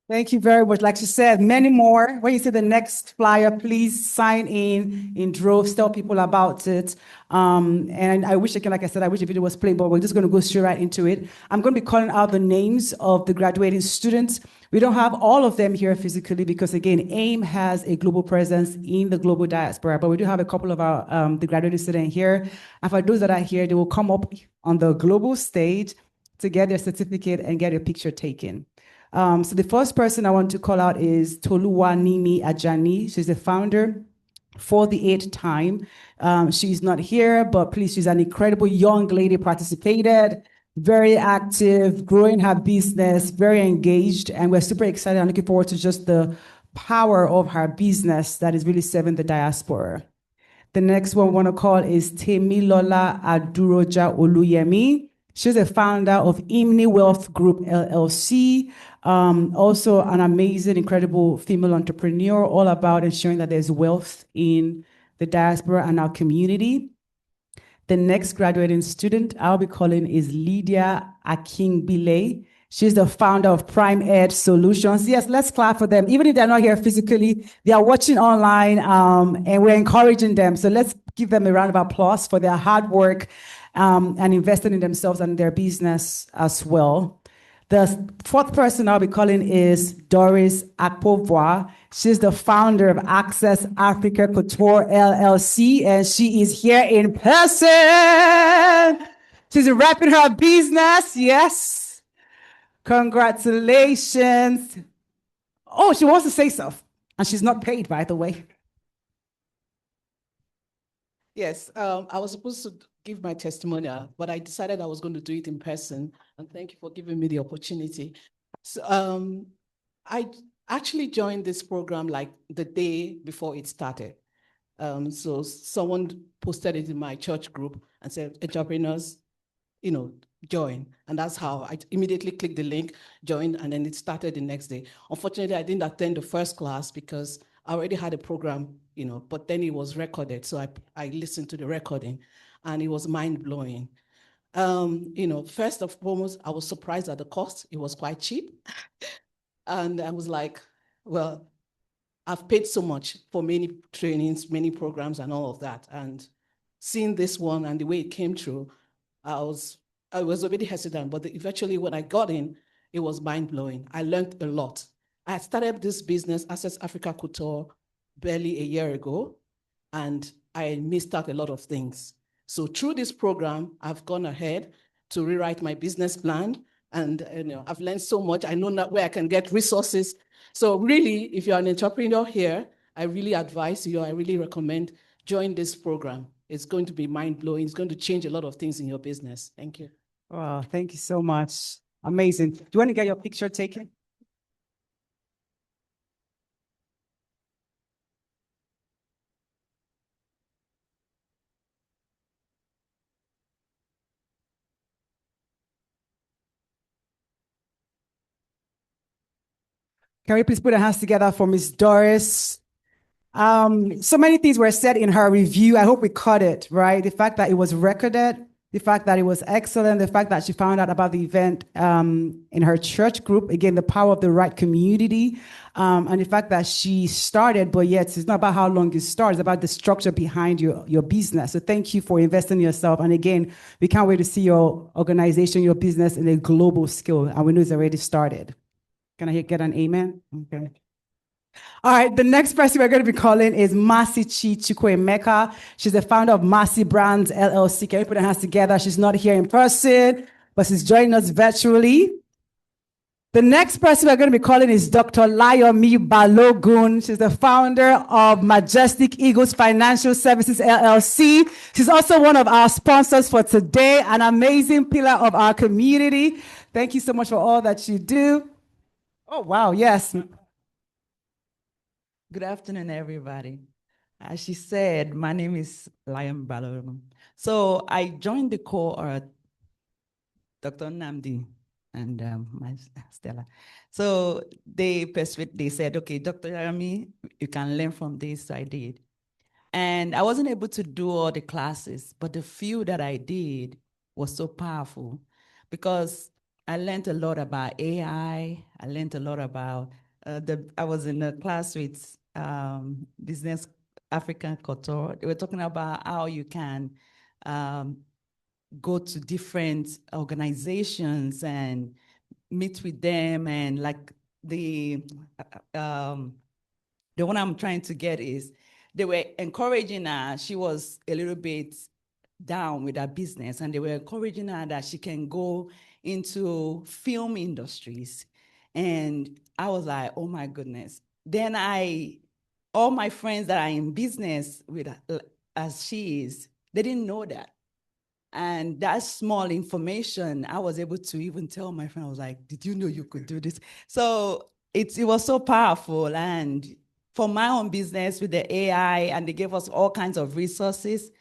Thank you very much. Like she said, many more. When you see the next flyer, please sign in droves, tell people about it. And I wish, again, like I said, I wish the video was played, but we're just going to go straight right into it. I'm going to be calling out the names of the graduating students. We don't have all of them here physically because, again, AIM has a global presence in the global diaspora, but we do have a couple of our the graduating students here. And for those that are here, they will come up on the global stage to get their certificate and get a picture taken. So the first person I want to call out is Toluwanimi Ajani. She's the founder for the 8th time. She's not here, but please, she's an incredible young lady, participated, very active, growing her business, very engaged, and we're super excited and looking forward to just the power of her business that is really serving the diaspora. The next one we want to call is Temilola Aduroja Oluyemi. She's the founder of Imni Wealth Group LLC. Also an amazing, incredible female entrepreneur, all about ensuring that there's wealth in the diaspora and our community. The next graduating student I'll be calling is Lydia Akingbile. She's the founder of Prime Ed Solutions. Yes, let's clap for them. Even if they're not here physically, they are watching online, and we're encouraging them. So let's give them a round of applause for their hard work and investing in themselves and their business as well. The fourth person I'll be calling is Doris Akpovoa. She's the founder of Access Africa Couture LLC, and she is here in person. She's wrapping her business. Yes. Congratulations. Oh, she wants to say stuff, and she's not paid, by the way. Yes, I was supposed to give my testimonial, but I decided I was going to do it in person. And thank you for giving me the opportunity. So I actually joined this program like the day before it started. So someone posted it in my church group and said, entrepreneurs, join. And that's how I immediately clicked the link, joined, and then it started the next day. Unfortunately, I didn't attend the first class because I already had a program, but then it was recorded. So I listened to the recording and it was mind-blowing. First and foremost, I was surprised at the cost. It was quite cheap. And I was like, well, I've paid so much for many trainings, many programs and all of that. And seeing this one and the way it came through, I was already hesitant, but eventually when I got in, it was mind-blowing. I learned a lot. I started this business, Access Africa Couture, barely a year ago, and I missed out a lot of things. So through this program, I've gone ahead to rewrite my business plan, and I've learned so much. I know now where I can get resources. So really, if you're an entrepreneur here, I really advise you, I really recommend join this program. It's going to be mind-blowing. It's going to change a lot of things in your business. Thank you. Wow, thank you so much. Amazing. Do you want to get your picture taken? Can we please put our hands together for Miss Doris? So many things were said in her review. I hope we caught it, right? The fact that it was recorded, the fact that it was excellent, the fact that she found out about the event in her church group, again, the power of the right community, and the fact that she started, but yet it's not about how long you start, it's about the structure behind your business. So thank you for investing in yourself. And again, we can't wait to see your organization, your business in a global scale, and we know it's already started. Can I get an amen? Okay. All right, the next person we're going to be calling is Masichi Chukwuemeka. She's the founder of Masi Brands LLC. Can we put our hands together? She's not here in person, but she's joining us virtually. The next person we're going to be calling is Dr. Layomi Balogun. She's the founder of Majestic Eagles Financial Services LLC. She's also one of our sponsors for today, an amazing pillar of our community. Thank you so much for all that you do. Oh, wow, yes. Good afternoon, everybody. As she said, my name is Liam Balogun. So I joined the Cohort Dr. Namdi and Stella. So they said, okay, Dr. Yarami, you can learn from this. So I did. And I wasn't able to do all the classes, but the few that I did was so powerful because I learned a lot about AI. I learned a lot about I was in a class with Business African Cohort. They were talking about how you can go to different organizations and meet with them, and like the one I'm trying to get is they were encouraging her. She was a little bit down with her business, and they were encouraging her that she can go into film industries. And I was like, oh my goodness. Then all my friends that are in business with as she is, they didn't know that. And that small information, I was able to even tell my friend, I was like, did you know you could do this? So it was so powerful. And for my own business with the AI, and they gave us all kinds of resources,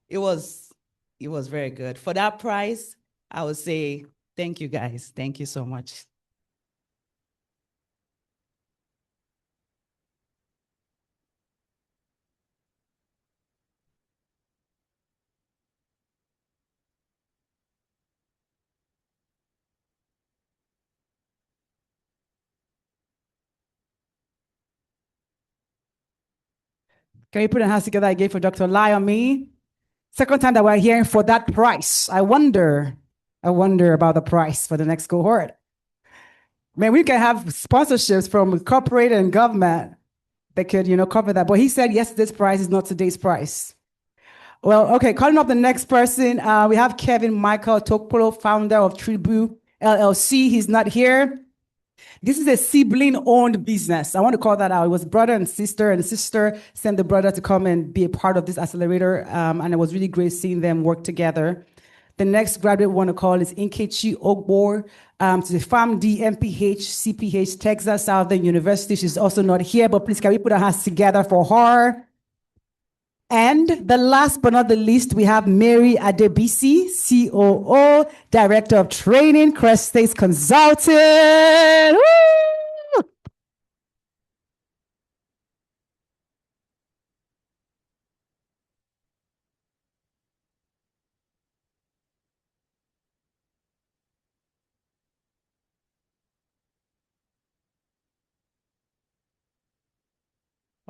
it was very good. For that price, I would say, thank you guys. Thank you so much. Can you put your hands together again for Dr. Lie on Me? Second time that we're hearing for that price. I wonder about the price for the next cohort. Man, we can have sponsorships from corporate and government that could, cover that. But he said yesterday's price is not today's price. Well, okay, calling up the next person. We have Kevin Michael Tokpolo, founder of Tribu LLC. He's not here. This is a sibling-owned business. I want to call that out. It was brother and the sister sent the brother to come and be a part of this accelerator, and it was really great seeing them work together. The next graduate we want to call is Nkechi Ogbor, to the PharmD, MPH, CPH, Texas Southern University. She's also not here, but please can we put our hands together for her? And the last but not the least, we have Mary Adebisi, COO, Director of Training, Crest States Consulting. Woo!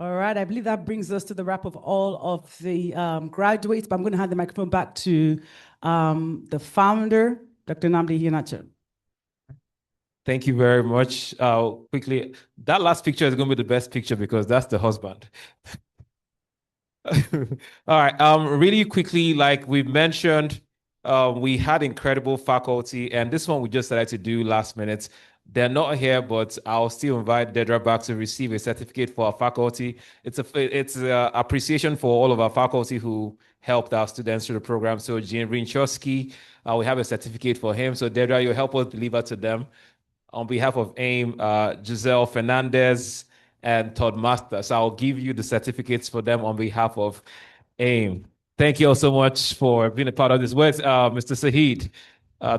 All right, I believe that brings us to the wrap of all of the graduates, but I'm going to hand the microphone back to the founder, Dr. Nnamdi Iheanacho. Thank you very much. Quickly, that last picture is going to be the best picture because that's the husband. All right. Really quickly, like we mentioned, we had incredible faculty, and this one we just decided to do last minute. They're not here, but I'll still invite Dedra back to receive a certificate for our faculty. It's a appreciation for all of our faculty who helped our students through the program. So Jean Rinchowski, we have a certificate for him. So Dedra, you'll help us deliver to them. On behalf of AIM, Giselle Fernandez and Todd Master. So I'll give you the certificates for them on behalf of AIM. Thank you all so much for being a part of this. Where's Mr. Sahid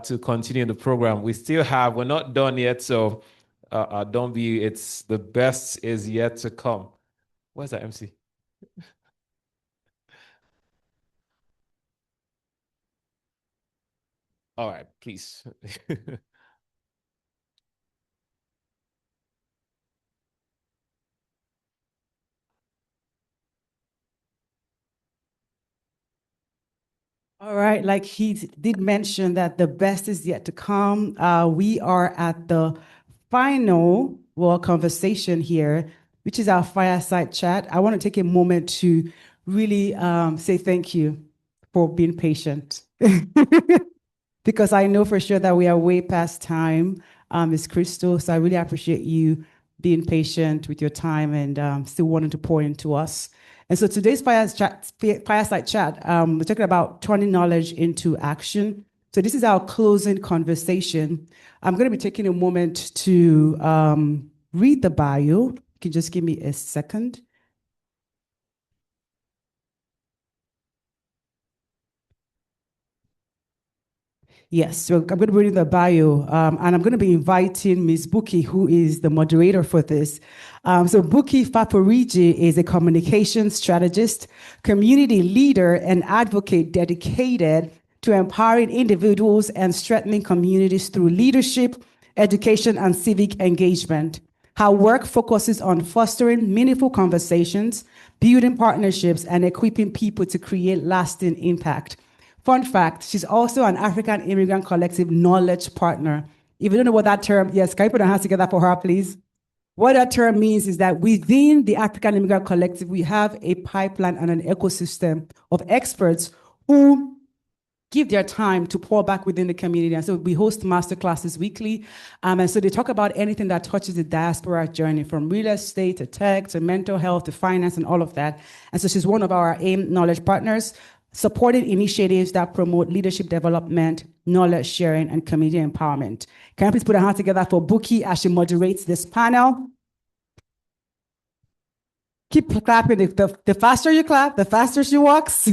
to continue the program? We're not done yet, so don't be, it's the best is yet to come. Where's that MC? All right, please. All right, like he did mention that the best is yet to come. We are at the final conversation here, which is our fireside chat. I want to take a moment to really say thank you for being patient. Because I know for sure that we are way past time, Ms. Crystal. So I really appreciate you being patient with your time and still wanting to pour into us. And so today's fireside chat, we're talking about turning knowledge into action. So this is our closing conversation. I'm going to be taking a moment to read the bio. You can just give me a second. Yes, so I'm going to read the bio, and I'm going to be inviting Ms. Buki, who is the moderator for this. So Buki Faporiji is a communication strategist, community leader, and advocate dedicated to empowering individuals and strengthening communities through leadership, education, and civic engagement. Her work focuses on fostering meaningful conversations, building partnerships, and equipping people to create lasting impact. Fun fact, she's also an African Immigrant Collective knowledge partner. If you don't know what that term, yes, can you put your hands together for her, please? What that term means is that within the African Immigrant Collective, we have a pipeline and an ecosystem of experts who give their time to pour back within the community. And so we host masterclasses weekly. And so they talk about anything that touches the diaspora journey, from real estate to tech to mental health to finance and all of that. And so she's one of our AIM knowledge partners, supporting initiatives that promote leadership development, knowledge sharing, and community empowerment. Can you please put a hand together for Buki as she moderates this panel? Keep clapping. The faster you clap, the faster she walks.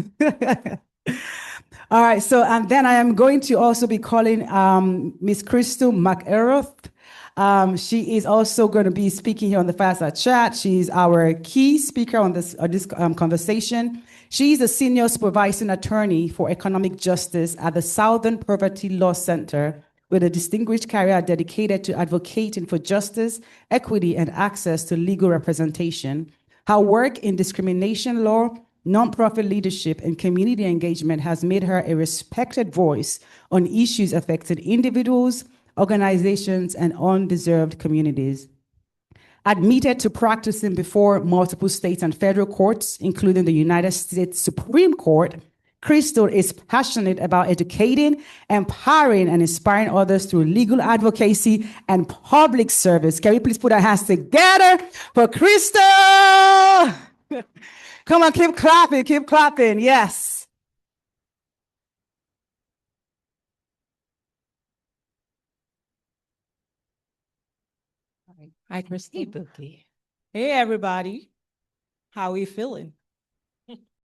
All right, so and then I am going to also be calling Miss Crystal McElrath. She is also going to be speaking here on the Fireside Chat. She's our key speaker on this conversation. She's a senior supervising attorney for economic justice at the Southern Poverty Law Center, with a distinguished career dedicated to advocating for justice, equity, and access to legal representation. Her work in discrimination law, nonprofit leadership, and community engagement has made her a respected voice on issues affecting individuals, organizations, and undeserved communities. Admitted to practicing before multiple states and federal courts, including the United States Supreme Court, Crystal is passionate about educating, empowering, and inspiring others through legal advocacy and public service. Can we please put our hands together for Crystal? Come on, keep clapping, yes. Hi, Christine. Buki. Hey, everybody. How are we feeling?